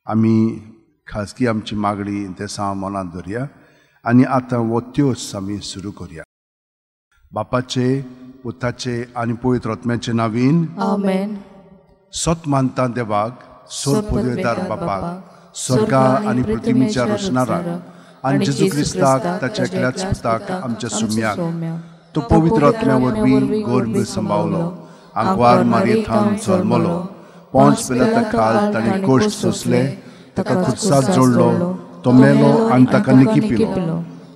आमी खाजगी आमची मागणी ते मनात धरया आनी आतां वो त्योस आमी सुरू करुया. बापाचे, पुताचे आनी पवित्र आत्म्याचे नांवीन आमेन. सत मानता देवाक, सोर पदवेदार बापाक, स्वर्गा आनी पृथ्वीच्या रचणाराक आनी जेजू क्रिस्ताक ताच्या एकल्याच पुताक आमच्या सुम्याक तो पवित्र आत्म्या वरवीं गर्भ सांबाळलो, आंकवार मारयेंत जल्मलो, पोंच पिलाता खाल ताणें कोश्ट सोंसले, ताका खुर्सात जोडलो, तो मेलो आनी ताका निकी पिलो,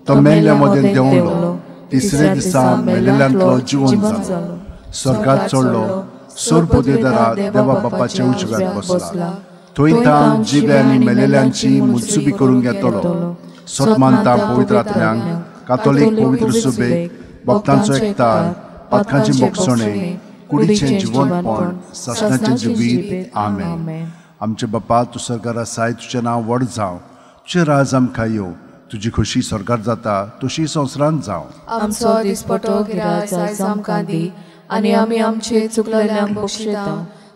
तो मेल्ल्या मदें देंवलो, तिसरे दिसा मेलेल्यांतलो जिवंत जालो, स्वर्गात चडलो, सोर पदवेदारा देवा बापाचे उजव्याक बसला, थंय तां जिवे आनी मेलेल्यांची मुत्सुबी करून घेतलो. सत मानता पवित्र आत्म्यांक, कातोलीक पवित्र सुबेक, भक्तांचो एकठांय, पातकांची मोगसणें, कुडीचें जिवंतपण, सासणाचें जिवीत. आमेन. आमचे बापा तूं स्वर्गार आसाय, तुजें नांव व्हड जावं, तुजें राज आमकां येवं, तुजी खोशी स्वर्गार जाता तशी संवसारांत जावं. आमचो दिसपटो गिराय आयज आमकां दी आनी आमी आमचे चुकलेल्यांक बक्षिता,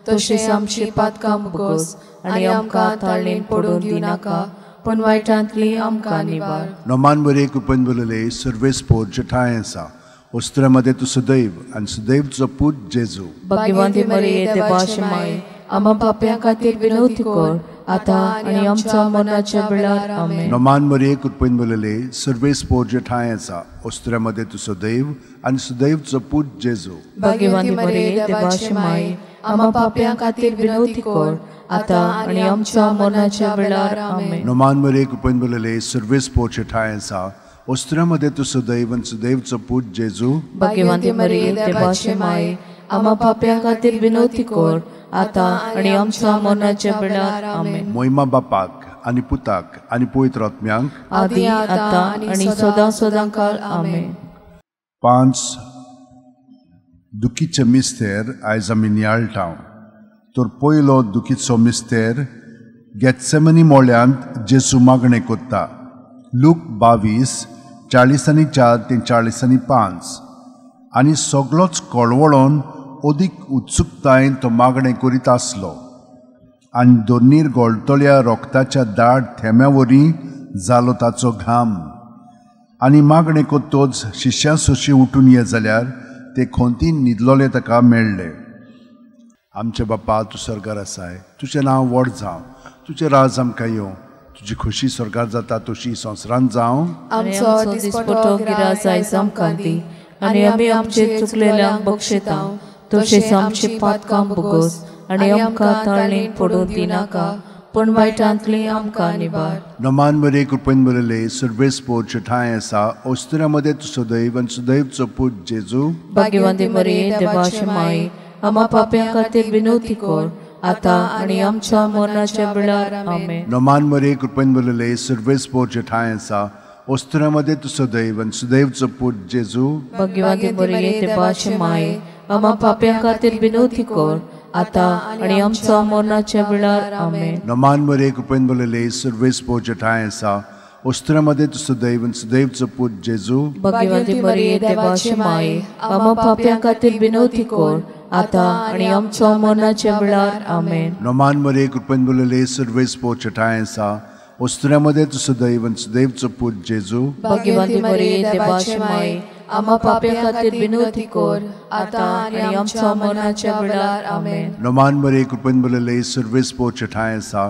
तशेंच आमची पातकां मुगोस आनी आमकां ताळणेन पडून दिनाका, पण वायटांतली आमकां निवार. नोमान बरे कृपेन बोलले सर्वेस्पोर जेठाय आसा, वस्त्रामध्ये तू सदैव आनी सदैव तुजो पूत जेजू. भगवंती मरिये देवाची माय, आम्हा पाप्यां खातीर विनवती कर, आतां आनी आमच्या मरणाच्या वेळार. आमेन. नोमान बरे कृपेन बोलले सर्वेस्पोर जेठाय आसा, वस्त्रामध्ये तू सदैव आनी सदैव तुजो पूत जेजू. भगवंती मरिये देवाची माय, आम्हा पाप्यां खातीर विनवती कर, आतां आनी आमच्या मरणाच्या वेळार. आमेन. नोमान बरे कृपेन बोलले सर्वेस्पोर जेठाय आसा, वस्त्रामध्ये तू सदैव आनी सदैव तुजो पूत जेजू. भगवंती मरिये देवाची माय, आम्हा पाप्यां खातीर विनवती कर, आतां आनी आमच्या मरणाच्या वेळार. आमेन. मोहिमा बापाक आनी पुताक आनी पवित्र आत्म्यांक, आदी आतां आनी सदां सदां काळ. आमेन. 5 दुखीचे मिस्तेर आयज आमी नियाळटाव. तर पयलो दुखीचो मिस्तेर गेत्सेमनी मोळ्यांत जेजू मागणें कोत्ता. लूक 22:40-4 ते 40-5. आनी सगळोच कळवळोन अदीक उत्सुकतायेन तो मागणें करीत आसलो, आनी दोनीर गोळटोल्या रोगताच्या दाट थेंब्या वरीं जालो ताचो घाम. आनी मागणें कोत्तोच शिश्यां सोशी उठून ये जाल्यार ते खोंतीन न्हिदलोले ताका मेळ्ळे. आमचे बापा तूं स्वर्गार आसाय, तुजें नांव व्हड जावं, तुजें राज आमकां येवं, तुजी खोशी स्वर्गार जाता तशी संवसारांत जावं. आमचो दिसपटो गिराय आयज आमकां दी आनी आमी आमचे चुकलेल्यांक बक्षिता, तशेंच आमची पातकां बुगोस आनी आमकां ताळणेन पडून दिनाका, पण वायटांतली आमकां निवार. नोमान बरे कृपेन बोलले सर्वेस्पोर जेठाय आसा, वस्त्रामध्ये तू सदैव आनी सदैव तुजो पूत जेजू. भगवंती मरिये देवाची माय, आम्हा पाप्यां खातीर विनवती कर, आतां आनी आमच्या मरणाच्या वेळार. आमेन. नोमान बरे कृपेन बोलले सर्वेस्पोर जेठाय आसा, वस्त्रामध्ये तू सदैव आनी सदैव तुजो पूत जेजू. भगवंती मरिये देवाची माय, आम्हा पाप्यां खातीर विनवती कर, आतां आनी आमच्या मरणाच्या वेळार. आमेन. नोमान बरे कृपेन बोलले सर्वेस्पोर जेठाय आसा, वस्त्रामध्ये तू सदैव आनी सदैव तुजो पूत जेजू. भगवंती मरिये देवाची माय, आम्हा पाप्यां खातीर विनवती कर, आतां आनी आमच्या मरणाच्या वेळार. आमेन. नोमान बरे कृपेन बोलले सर्वेस्पोर जेठाय आसा, वस्त्रामध्ये तू सदैव आनी सदैव तुजो पूत जेजू. भगवंती मरिये देवाची माय, आम्हा पाप्यां खातीर विनवती कर, आतां आनी आमच्या मरणाच्या वेळार. आमेन. नोमान बरे कृपेन बोलले सर्वेस्पोर जेठाय आसा,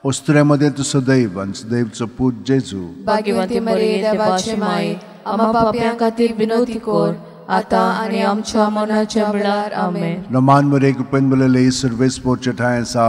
वस्त्रामध्ये तू सदैव आनी सदैव तुजो पूत जेजू. भगवंती मरिये देवाची माय, आम्हा पाप्यां खातीर विनवती कर, आतां आनी आमच्या मरणाच्या वेळार. आमेन. नोमान बरे कृपेन बोलले सर्वेस्पोर जेठाय आसा,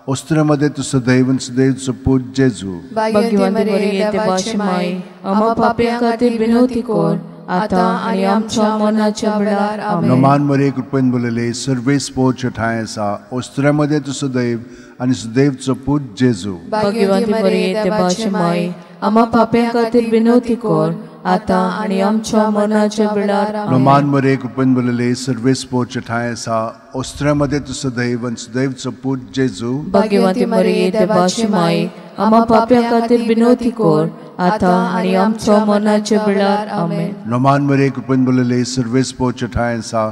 वस्त्रामध्ये तू सदैव आनी सदैव तुजो पूत जेजू. भगवंती मरिये देवाची माय, आम्हा पाप्यां खातीर विनवती कर, आतां आनी आमच्या मरणाच्या वेळार. आमेन. नोमान बरे कृपेन बोलले सर्वेस्पोर जेठाय आसा, वस्त्रामध्ये तू सदैव आनी सदैव तुजो पूत जेजू. भगवंती मरिये देवाची माय, आम्हा पाप्यां खातीर विनवती कर, आतां आनी आमच्या मरणाच्या वेळार. नोमान बरे कृपेन बोलले सर्वेस्पोर जेठाय आसा, वस्त्रामध्ये तू सदैव आनी सदैव तुजो पूत जेजू. भगवंती मरिये देवाची माय, आम्हा पाप्यां खातीर विनवती कर, आतां आनी आमच्या मरणाच्या वेळार. आमेन. नोमान बरे कृपेन बोलले सर्वेस्पोर जेठाय आसा,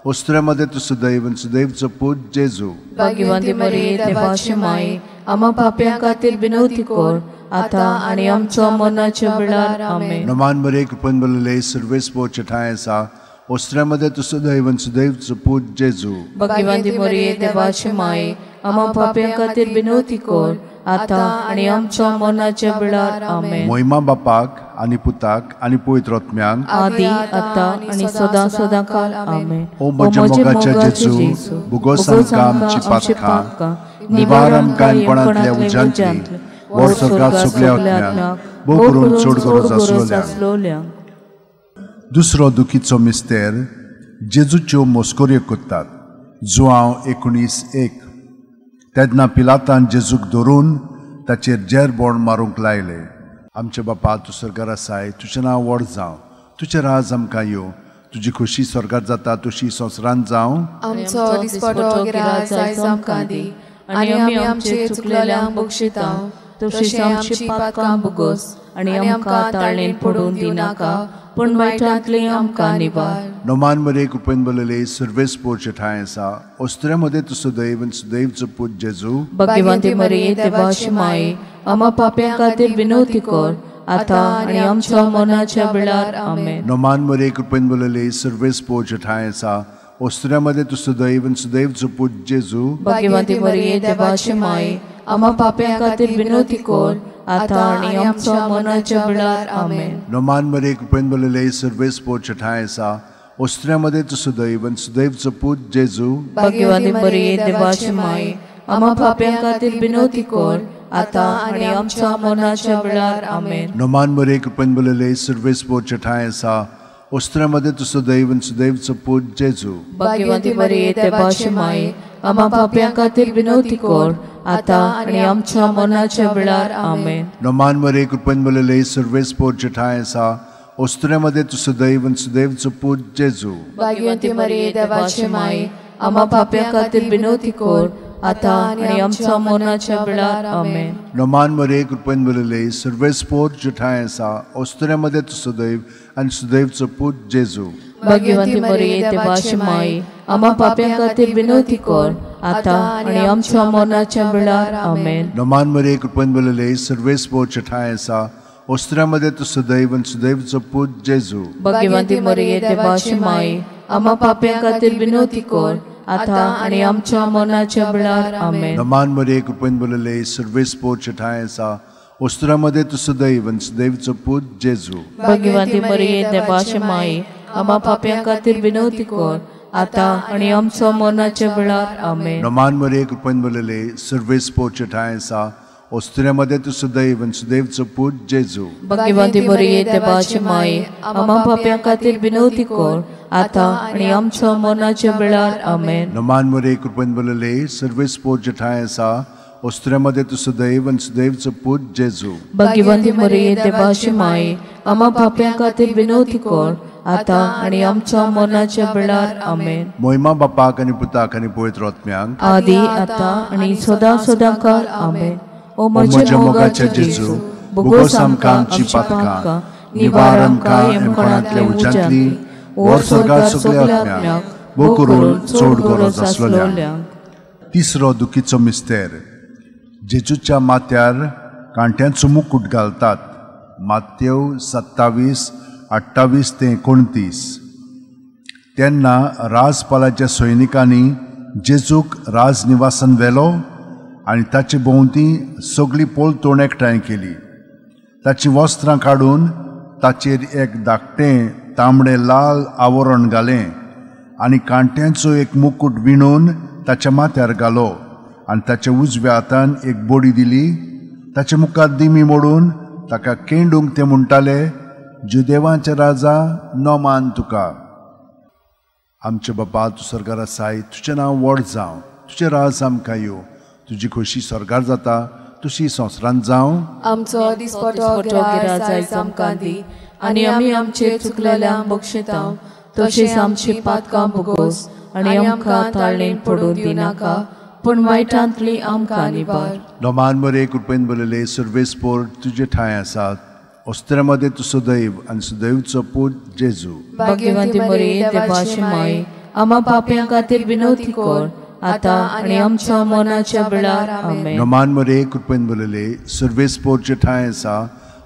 ओस्त्र्यामध्ये तू सुदैव आणि सुदैवचो पूत जेजू भाग्यवंती मरिये देवाची माये आम्हा पाप्यां खातीर विनवती कर आता आणि आमच्या मरणाच्या वेळार आमेन. नमान मरे कृपन बलले सर्वेस पोच ठाय आसा ओस्त्र्यामध्ये तू सुदैव आणि सुदैवचो पूत जेजू भाग्यवंती मरिये देवाची माये आम्हा पाप्यां खातीर विनवती कर आता आणि आमच्या मरणाच्या वेळार आमेन. मोहिमा बापाक आणि पुताक आणि पवित्र आत्म्यांक आदी आता आणि सदा सदा काल आमेन. ओ म्हज्या मोगाच्या जेजू बुगोस आमकां आमची पातकां निवार आमकां इपणांतल्या उज्यांतली वर स्वर्गात सगल्या आत्म्यांक भोव करून चड गरज आसलोल्या. दुसरो दुखीचो मिस्तेर जेजूच्यो मोस्कोऱ्यो कोत्तात. जुआंव 19:1 तेन्ना पिलातान जेजूक धरून ताचेर जेरबोण मारूंक लायले. आमचे बापा तूं स्वर्गार आसाय, तुजें नांव व्हड जावं, तुजें राज आमकां येवं, तुजी खोशी स्वर्गार जाता तशी संवसारांत जावं. आमचो दिसपटो गिराय आयज आमकां दी आनी आमी आमचे चुकलेल्यांक बक्षितांव तशीच आमची पातकां बुगोस आनी आमकां ताळणेन पडून दिनाका पण वायटांतली आमकां निवार. नोमान मरे कृपेन बलले सर्वेस पोच ठाय आसा ओस्त्र्यामध्ये तू सुदैव आणि सुदैवचो पूत जेजू भाग्यवंती मरिये देवाची माये आम्हा पाप्यां खातीर विनवती कर आता आणि आमच्या मरणाच्या वेळार आमेन. नोमान मरे कृपेन बलले सर्वेस पोच ठाय आसा ओस्त्र्यामध्ये तू सुदैव आणि सुदैवचो पूत जेजू भाग्यवंती मरिये देवाची माये आम्हा पाप्यां खातीर विनवती कर आता आणि आमच्या मरणाच्या वेळार आमेन. नोमान मरे कृपेन बलले सर्वेस पोच ठाय आसा ओस्त्र्यामध्ये तू सुदैव आणि सुदैवचो पूत जेजू भाग्यवंती मरिये देवाची माये आम्हा पाप्यां खातीर विनवती कर आता आणि आमच्या मरणाच्या वेळार आमेन. नोमान मरे कृपेन बलले सर्वेस पोच ठाय आसा ओस्त्र्यामध्ये तू सुदैव आणि सुदैवचो पूत जेजू भाग्यवंती मरिये देवाची माये आम्हा पाप्यां खातीर विनवती कर आता आणि आमच्या मरणाच्या वेळार आमेन. नोमान मरे कृपेन बलले सर्वेस पोच ठाय आसा ओस्त्र्यामध्ये तू सुदैव आणि सुदैवचो पूत जेजू भाग्यवंती मरिये देवाची माये आम्हा पाप्यां खातीर विनवती कर आता आणि आमच्या मरणाच्या वेळार आमेन. नोमान मरे कृपेन बलले सर्वेस पोच ठाय आसा ओस्त्र्यामध्ये तू सुदैव आणि सुदैवचो पूत जेजू भाग्यवंती मरिये देवाची माये आम्हा पाप्यां खातीर विनवती कर आता आणि आमच्या मरणाच्या वेळार आमेन. नोमान मरे कृपेन बलले सर्वेस पोच ठाय आसा ओस्त्र्यामध्ये तू सुदैव आणि सुदैवचो पूत जेजू भाग्यवंती मरिये देवाची माये आम्हा पाप्यां खातीर विनवती कर आता आणि आमच्या मरणाच्या वेळार आमेन. नोमान मरे कृपेन बलले सर्वेस पोच ठाय आसा ओस्त्र्यामध्ये तू सुदैव आणि सुदैवचो पूत जेजू भाग्यवंती मरिये देवाची माये आम्हा पाप्यां खातीर विनवती कर आता आणि आमच्या मरणाच्या वेळार आमेन. नोमान मरे कृपेन बलले सर्वेस पोच ठाय आसा ओस्त्र्यामध्ये तू सुदैव आणि सुदैवचो पूत जेजू भाग्यवंती मरिये देवाची माये आम्हा पाप्यां खातीर विनवती कर आता आणि आमच्या मरणाच्या वेळार आमेन. नोमान मरे कृपेन बलले सर्वेस पोच ठाय आसा ओस्त्र्यामध्ये तू सुदैव आणि सुदैवचो पूत जेजू भाग्यवंती मरिये देवाची माये आम्हा पाप्यां खातीर विनवती कर आता आणि आमच्या मरणाच्या वेळार आमेन. मोहिमा बापाक आणि पुताक आणि पवित्र आत्म्यांक आदी आता आणि सदा सदा काल आमेन. ओ म्हज्या मोगाच्या जेजू बुगोस आमकां आमची पातकां निवार आमकां एमपणांतल्या उज्यांतली वर स्वर्गात सगल्या आत्म्यांक भोव करून चड गरज आसलोल्या. तिसरो दुखीचो मिस्तेर जेजूच्या माथ्यार कांट्यांचो मुकुट घालतात. मात्येव 27:28-29 तेन्ना राजपालाच्या सैनिकांनी जेजूक राजनिवासान व्हेलो आनी ताचे भोंवती सगळी पोलतोण एकठांय केली. ताची वस्त्रां काडून ताचेर एक धाकटें तांबडें लाल आवरण घालें आनी कांट्यांचो एक मुकुट विणून ताच्या माथ्यार घालो आनी ताच्या उजव्या हातान एक बोडी दिली. ताच्या मुखार दिमी मोडून ताका केंडूंक ते म्हणटाले, जुदेवांचे राजा नोमान तुका. आमचे बापा तूं स्वर्गार आसाय, तुजें नांव व्हड जावं, तुजें राज आमकां येवं, तुजी खोशी स्वर्गार जाता तशी संवसारांत जावं. आमचो दिसपटो गिराय आयज आमकां दी आनी आमी आमचे चुकलेल्यांक बक्षितांव तशीच आमची पातकां बुगोस आनी आमकां ताळणेन पडून दिनाका पण वायटांतली आमकां निवार. नोमान मरे कृपेन बलले सर्वेस पोर तुजे ठांय आसात. ओस्त्र्यामध्ये तू सुदैव आनी सुदैवचो पूत जेजू भाग्यवंती मरिये देवाची माये आम्हा पाप्यां खातीर विनवती कर आता आनी आमच्या मरणाच्या वेळार आमेन. नमान मरे कृपेन भरलेले सर्वेस्पोरचे ठाय आसा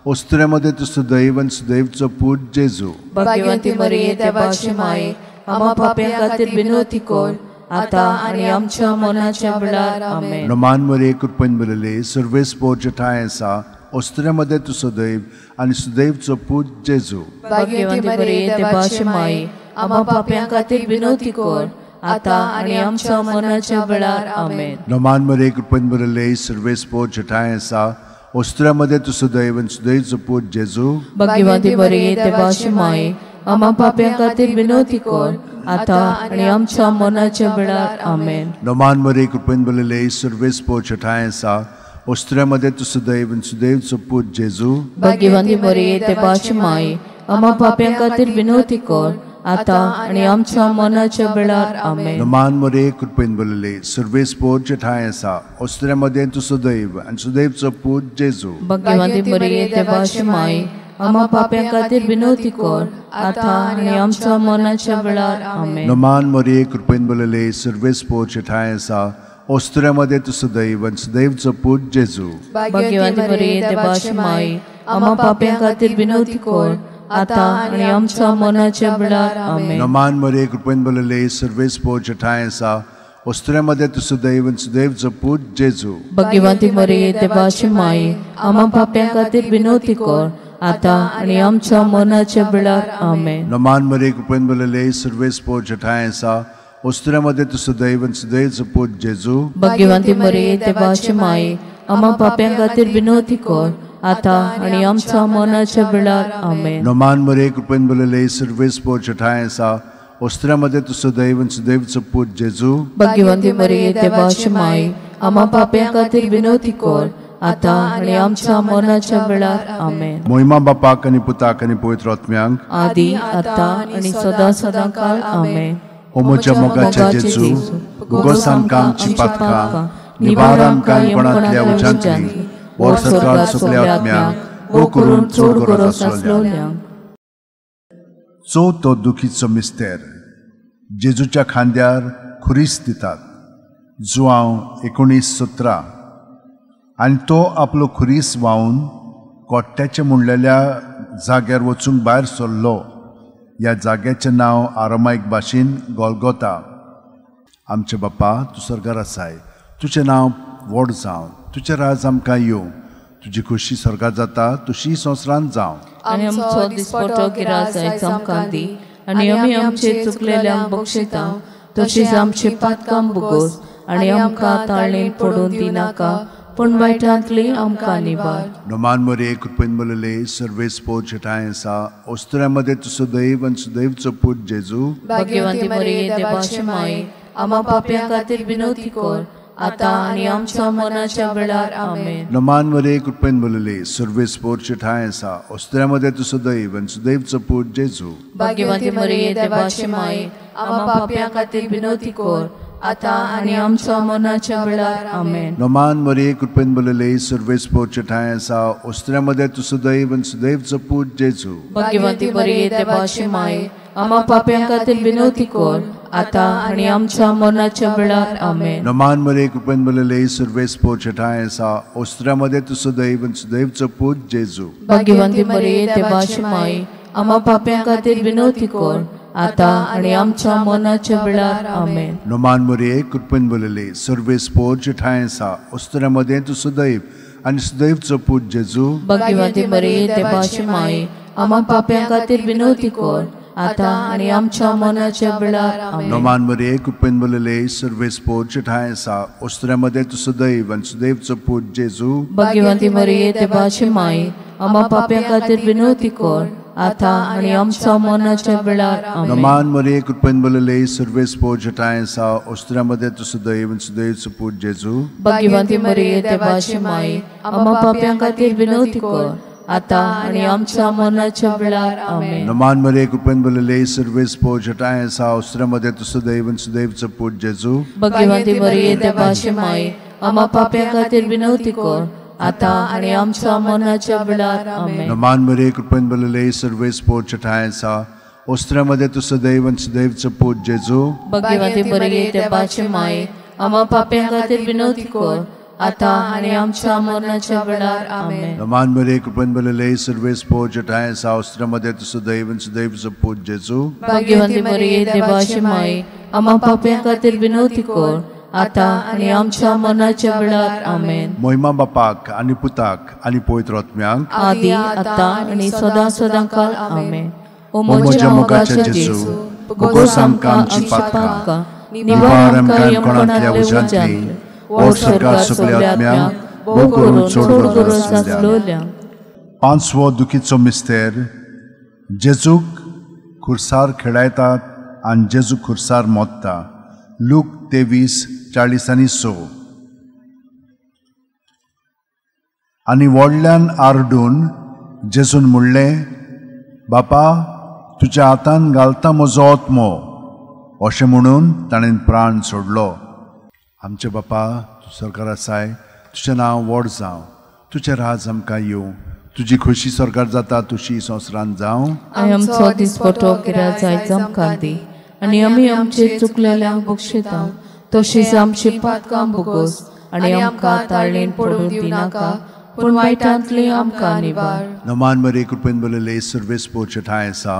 ओस्त्र्यामध्ये तुझं दैव आणि सुदैवचो पूत जेजू. भाग्यवंती मरिये देवाची माये आम्हा पाप्यां खातीर विनवती कर आता आनी आमच्या मरणाच्या वेळार आमेन. नमान मरे कृपेन भरलेले सर्वेस्पोरचे ठाय आसा ओस्त्र्यामध्ये तुझं दैव आणि सुदैवचो पूत जेजू. भाग्यवंती मरिये देवाची माये आम्हा पाप्यां खातीर विनवती कर आता आनी आमच्या मरणाच्या वेळार आमेन. नमान मरे कृपेन भरलेले सर्वेस्पोरचे ठाय आसा ओस्त्र्यामध्ये तुझं दैव आणि सुदैवचो पूत जेजू. भाग्यवंती मरिये देवाची माये आम्हा पाप्यां खातीर विनवती कर आता आनी आमच्या मरणाच्या वेळार आमेन. नमान मरे कृपेन भरलेले सर्वेस्पोरचे ठाय आसा ओस्त्र्यामध्ये तुझं दैव आणि सुदैवचो पूत जेजू. भाग्यवंती मरिये देवाची माये आम्हा पाप्यां खातीर विनवती कर आता आनी आमच्या मरणाच्या वेळार आमेन. नमान मरे कृपेन भरलेले सर्वेस्पोरचे ठाय आसा ओस्त्र्यामध्ये तुझं दैव आणि सुदैवचो पूत जेजू. भाग्यवंती मरिये देवाची माये आम्हा पाप्यां खातीर विनवती कर आता आनी आमच्या मरणाच्या वेळार आमेन. नमान मरे कृपेन भरलेले सर्वेस्पोरचे ठाय आसा ओस्त्र्यामध्ये तुझं दैव आणि सुदैवचो पूत जेजू. भाग्यवंती मरिये देवाची माये आम्हा पाप्यां खातीर विनवती कर आता आनी आमच्या मरणाच्या वेळार आमेन. नमान मरे कृपेन भरलेले सर्वेस्पोरचे ठाय आसा ओस्त्र्यामध्ये तुझं दैव आणि सुदैवचो पूत जेजू. भाग्यवंती मरिये देवाची माये आम्हा पाप्यां खातीर विनवती कर आता आनी आमच्या मरणाच्या वेळार आमेन. नमान मरे कृपेन भरलेले सर्वेस्पोरचे ठाय आसा ओस्त्र्यामध्ये तुझं दैव आणि सुदैवचो पूत जेजू. भाग्यवंती मरिये देवाची माये आम्हा पाप्यां खातीर विनवती कर आता आनी आमच्या मरणाच्या वेळार आमेन. नमान मरे कृपेन भरलेले सर्वेस्पोरचे ठाय आसा ओस्त्र्यामध्ये तुझं दैव आणि सुदैवचो पूत जेजू. भाग्यवंती मरिये देवाची माये आम्हा पाप्यां खातीर विनवती कर आता आनी आमच्या मरणाच्या वेळार आमेन. मोहिमा बापाक आनी पुताक आनी पवित्र आत्म्यांक आदी आता आनी सदा सदां काळ आमेन. ओमोच्या मोगाच्या जेजू गोगोस आमकां आमची पातकां निवार आमकां येवपणांतल्या उज्यांतली वर सरकार सगल्या आत्म्यांक वो करून चोड गरज आसलोल्यांक. तो दुखीचो मिस्तेर जेजूच्या खांद्यार खुरीस दितात. जुआंव 19:17 आनी तो आपलो खुरीस व्हांवन कोट्ट्याचे मुणलेल्या जाग्यार वचूंक भायर सरलो. ह्या जाग्याचें नांव आरामायक भाशेन गोलगोता. आमचे बापा तूं स्वर्गार आसाय, तुजें नांव व्हड जावं, तुजें राज आमकां येवं, तुजी खुशी स्वर्गात जाता तशी संवसारांत जावं. आनी आमचो दिसपटो गिराज आयज आमकां दी आनी आमी आमचे चुकलेल्यांक बक्षिता तशीच आमची पातकां बुगोस आनी आमकां ताळणेंत पडून दिनाका पूण वायटांतली आमकां निवार. नमान मरे कृपेन भरलेले सर्वेस्पोरचे ठाय आसा ओस्त्र्यामध्ये तुझं दैव आणि सुदैवचो पूत जेजू. भाग्यवंती मरिये देवाची माये आम्हा पाप्यां खातीर विनवती कर आता आनी आमच्या मरणाच्या वेळार आमेन. नमान मरे कृपेन भरलेले सर्वेस्पोरचे ठाय आसा ओस्त्र्यामध्ये तुझं दैव आणि सुदैवचो पूत जेजू. भाग्यवंती मरिये देवाची माये आम्हा पाप्यां खातीर विनवती कर आता आनी आमच्या मरणाच्या वेळार आमेन. नमान मरे कृपेन भरलेले सर्वेस्पोरचे ठाय आसा ओस्त्र्यामध्ये तुझं दैव आणि सुदैवचो पूत जेजू. भाग्यवंती मरिये देवाची माये आम्हा पाप्यां खातीर विनवती कर आता आनी आमच्या मरणाच्या वेळार आमेन. नमान मरे कृपेन भरलेले सर्वेस्पोरचे ठाय आसा ओस्त्र्यामध्ये तुझं दैव आणि सुदैवचो पूत जेजू. भाग्यवंती मरिये देवाची माये आम्हा पाप्यां खातीर विनवती कर आता आनी आमच्या मरणाच्या वेळार आमेन. नमान मरे कृपेन भरलेले सर्वेस्पोरचे ठाय आसा ओस्त्र्यामध्ये तुझं दैव आणि सुदैवचो पूत जेजू. भाग्यवंती मरिये देवाची माये आम्हा पाप्यां खातीर विनवती कर आता आनी आमच्या मरणाच्या वेळार आमेन. नमान मरे कृपेन भरलेले सर्वेस्पोरचे ठाय आसा ओस्त्र्यामध्ये तुझं दैव आणि सुदैवचो पूत जेजू. भाग्यवंती मरिये देवाची माये आम्हा पाप्यां खातीर विनवती कर आता आनी आमच्या मरणाच्या वेळार आमेन. नमान मरे कृपेन भरलेले सर्वेस्पोरचे ठाय आसा ओस्त्र्यामध्ये तुझं दैव आणि सुदैवचो पूत जेजू. भाग्यवंती मरिये देवाची माये आम्हा पाप्यां खातीर विनवती कर आता आनी आमच्या मरणाच्या वेळार आमेन. नमान मरे कृपेन भरलेले सर्वेस्पोरचे ठाय आसा ओस्त्र्यामध्ये तुझं दैव आणि सुदैवचो पूत जेजू. भाग्यवंती मरिये देवाची माये आम्हा पाप्यां खातीर विनवती कर आता आनी आमच्या मरणाच्या वेळार आमेन. नमान मरे कृपेन भरलेले सर्वेस्पोरचे ठाय आसा ओस्त्र्यामध्ये तू सदैव आणि सदैवचो पूत जेजू भाग्यवंती बरी देवाची माये आम्हा पाप्यां खातीर विनवती कर आता आणि आमच्या मरणाच्या वेळार आमेन. नमान मरे कृपन बलले सर्वेस पोच ठाय सा ओस्त्र्यामध्ये तू सदैव आणि सदैवचो पूत जेजू भाग्यवंती बरी देवाची माये आम्हा पाप्यां खातीर विनवती कर आता आणि आमच्या मरणाच्या वेळार आमेन. मोहिमा बापाक आणि पुताक आणि पवित्र आत्म्यांक आदी आता आणि सदा सदांकाळ आमेन. ओ म्हज्या मोगाचे जेजू भोगोस आमकां आमची पातकां निवार आमकां यमकोणांतल्या उज्यांतली ओर सरकार सगळ्या आत्म्यांक भोग करून सोड. पांचवो दुखीचो मिस्तेर जेजूक खुर्सार खेळायतात आनी जेजू खुर्सार मोडटा. लूक 23:40-6. आनी व्हडल्यान आरडून जेजून म्हणलें, बापा तुज्या हातान घालता म्हजो आत्मो. अशें म्हणून ताणें प्राण सोडलो. आमचे बापा तूं सरकार आसाय, तुजें नांव व्हड जावं, तुजें राज आमकां येवं, तुजी खोशी सरकार जाता तशी संवसारांत जावं. आमचो दिसपटो गिराय जायत आमकां दी आनी आमी आमचे चुकलेल्यांक बक्षिता तशीच आमची पातकां भोगोस आनी आमकां ताळणेन पडूं दिनाका पूण वायटांतली आमकां निवार. नमान मरे कृपेन बलले सर्वेस पोच ठाय आसा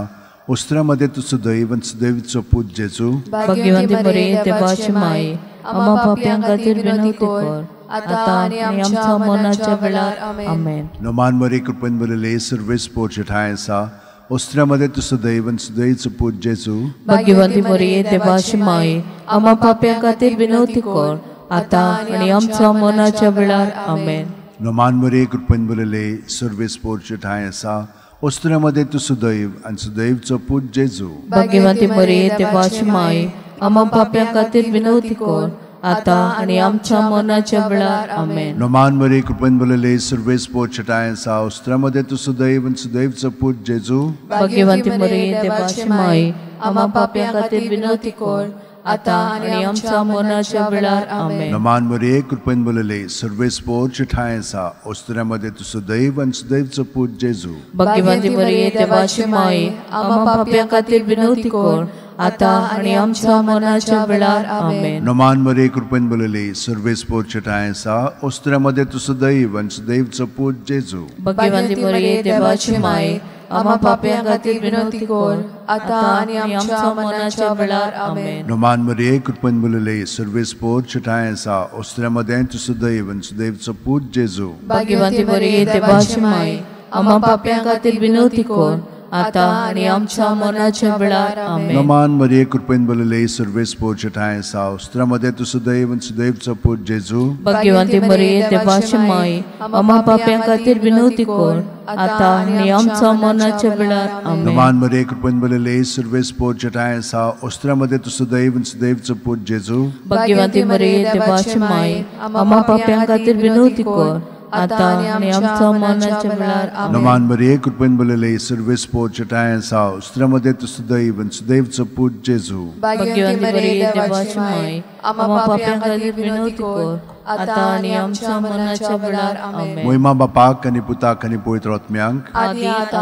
ओस्त्र्यामध्ये तू सदैव आणि सदैवचो पूत जेजू भाग्यवंती बरी देवाची माये आम्हा पाप्यां खातीर विनवती कर आता आणि आमच्या मरणाच्या वेळार आमेन. नमान मरे कृपेन बलले सर्वेस पोच ठाय आसा ओस्त्र्यामध्ये तू सदैव आणि सदैवचो पूत जेजू भाग्यवंती बरी देवाची माये आम्हा पाप्यां खातीर विनवती कर आता आणि आमच्या मरणाच्या वेळार आमेन. नमान मरे कृपेन बलले सर्वेस पोच ठाय आसा ओस्त्र्यामध्ये तू सदैव आणि सदैवचो पूत जेजू भाग्यवंती बरी देवाची माये आम्हा पाप्यां खातीर विनवती कर आता आणि आमच्या मरणाच्या वेळार आमेन. नमान मरे कृपेन बलले सर्वेस पोच ठाय आसा ओस्त्र्यामध्ये तू सदैव आणि सदैवचो पूत जेजू भाग्यवंती बरी देवाची माये आम्हा पाप्यां खातीर विनवती कर आता आणि आमच्या मरणाच्या वेळार आमेन. नमान मरे कृपेन बलले सर्वेस पोच ठाय आसा ओस्त्र्यामध्ये तू सदैव आणि सदैवचो पूत जेजू भाग्यवंती बरी देवाची माये आम्हा पाप्यां खातीर विनवती कर आता आणि आमच्या मरणाच्या वेळार आमेन. नमान मरे कृपेन बलले सर्वेस पोच ठाय आसा ओस्त्र्यामध्ये तू सदैव आणि सदैवचो पूत जेजू भाग्यवंती बरी देवाची माये आम्हा पाप्यां खातीर विनवती कर आता आणि आमच्या मरणाच्या वेळार आमेन. नमान मरे कृपेन बलले सर्वेस पोच ठाय आसा ओस्त्र्यामध्ये तू सदैव आणि सदैवचो पूत जेजू भाग्यवंती बरी देवाची माये आम्हा पाप्यां खातीर विनवती कर आता आणि आमच्या मरणाच्या वेळार आमेन. नमान मरे कृपेन बलले सर्वेस पोच ठाय आसा ओस्त्र्यामध्ये तू सदैव आणि सदैवचो पूत जेजू भाग्यवंती बरी देवाची माये आम्हा पाप्यां खातीर विनवती कर आता आणि आमच्या मरणाच्या वेळार आमेन. नमान मरे कृपेन बलले सर्वेस पोच ठाय आसा ओस्त्र्यामध्ये तू सदैव आणि सदैवचो पूत जेजू भाग्यवंती बरी देवाची माये आम्हा पाप्यां खातीर विनवती कर आता आणि आमच्या मरणाच्या वेळार आमेन. नमान मरे कृपेन बलले सर्वेस पोच ठाय आसा ओस्त्र्यामध्ये तू सदैव आणि सदैवचो पूत जेजू भाग्यवंती बरी देवाची माये आम्हा पाप्यां खातीर विनवती कर आता आणि आमच्या मरणाच्या वेळार आमेन. मोहिमा बापाक आणि पुताक आणि पवित्र आत्म्यांक आदी आता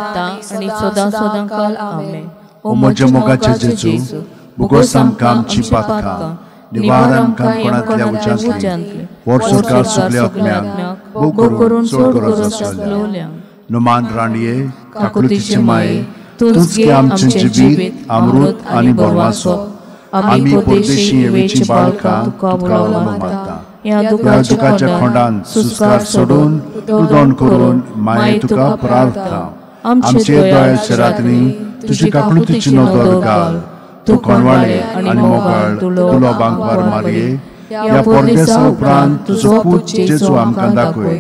आणि सदा सदांकाळ आमेन. ओ म्हज्या मोगाचे जेजू भोगोस आमकां आमची पातकां निवार आमकां कोणांतल्या उज्यांतली ओर सरकार सगळ्या आत्म्यांक भोग करून सोड गरज. नमान राणये काकुतीचे माये तूंच की आमचें जिवीत अमृत आनी बोरवासो. आमी परदेशी येवेची बाळकां तुका उलोवंक मागता. ह्या दुखाच्या खोंडांत सुस्कार सोडून उदोण करून माये तुका प्रार्थना. आमचे दोळ्याच्या रात्री तुजी काकुतीची नदर घाल. तू कोणवाळे आनी मोगाळ तुलो बांकवार मारये ह्या परदेसा उपरांत तुजो पूत जेजू आमकां दाखय.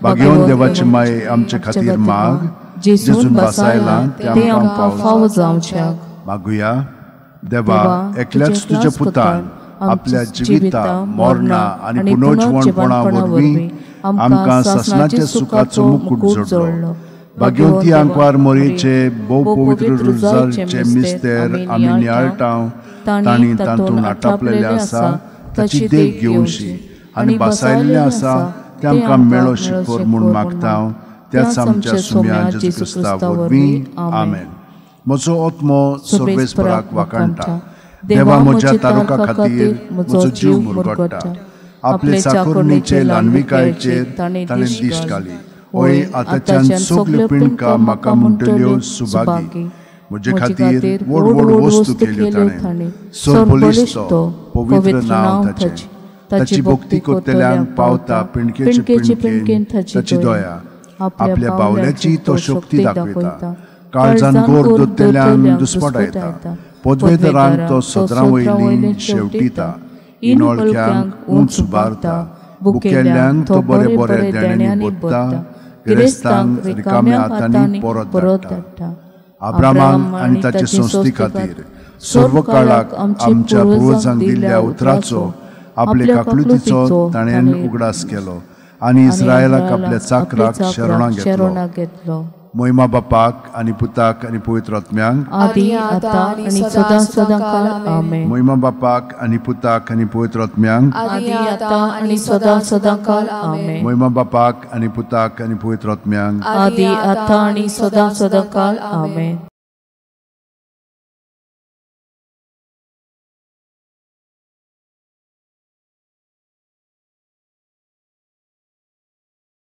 भाग्यवन देवाची माये आमचे खातीर माग जेजून बसायला ते आमकां फावो जावच्याक. मागुया देवा एकल्याच तुज्या पुतान आपल्या जिविता मरणा आनी पुनर्जीवनपणा वरवीं आमकां सासणाच्या सुखाचो मुकुट जोडलो. भाग्यवंती आंकवार मोरीचे भोव पवित्र रुजाचे मिस्तेर आमी नियाळटाव तांणी तातूंत आटापलेले आसा ताची देख घेवशी आनी बसायल्ले आसा ते आमकां मेळोशी कर म्हूण मागता. त्याच आमच्या सुम्या जेजू क्रिस्ता वरवीं आमेन. म्हजो आत्मो सर्वेस्पराक वाकाणटा. देवा म्हज्या तारुका खातीर म्हजो जीव मुरगडटा. आपले चाकुरणीचे ल्हानविकायेचेर ताणें दिश्ट घाली. ओय आतांच्यान सगल्यो पिणकां म्हाका म्हणटल्यो सुभागी. म्हजे खातीर व्हड व्हड वस्तू केल्यो ताणें. सोर्बोलिश तो पवित्र नांव ताचें. ताची भक्ती करतल्यांक पावता पिणकेचे पिणकेन ताची दया. आपल्या बावल्याची तो शक्ती दाखयता. काळजान गोर दोत्तेल्यांक दुस्पटा येता. पदवेदरान तो सदरां वयलीं शेवटीता. इनोळख्यांक उंच उबारता. भुकेल्ल्यांक तो बरे बरे देण्यांनी भरता. गिरेस्तांक रिकाम्या हातांनी परत धाडटा. अब्रामाक आनी ताचे संस्थी खातीर सर्व काळाक आमच्या पुर्वजांक दिल्ल्या उतराचो आपले काकलुतीचो ताणें उगडास केलो आनी इस्रायलाक आपल्या चाकराक शरणां घेतलो. महिमा बापाक आनी पुताक आनी पवित्र आत्म्यांक आदी आतां आनी सदां सदांकाळ आमेन. महिमा बापाक आनी पुताक आनी पवित्र आत्म्यांक आदी आतां आनी सदां सदांकाळ आमेन. महिमा बापाक आनी पुताक आनी पवित्र आत्म्यांक आदी आतां आनी सदां सदांकाळ आमेन.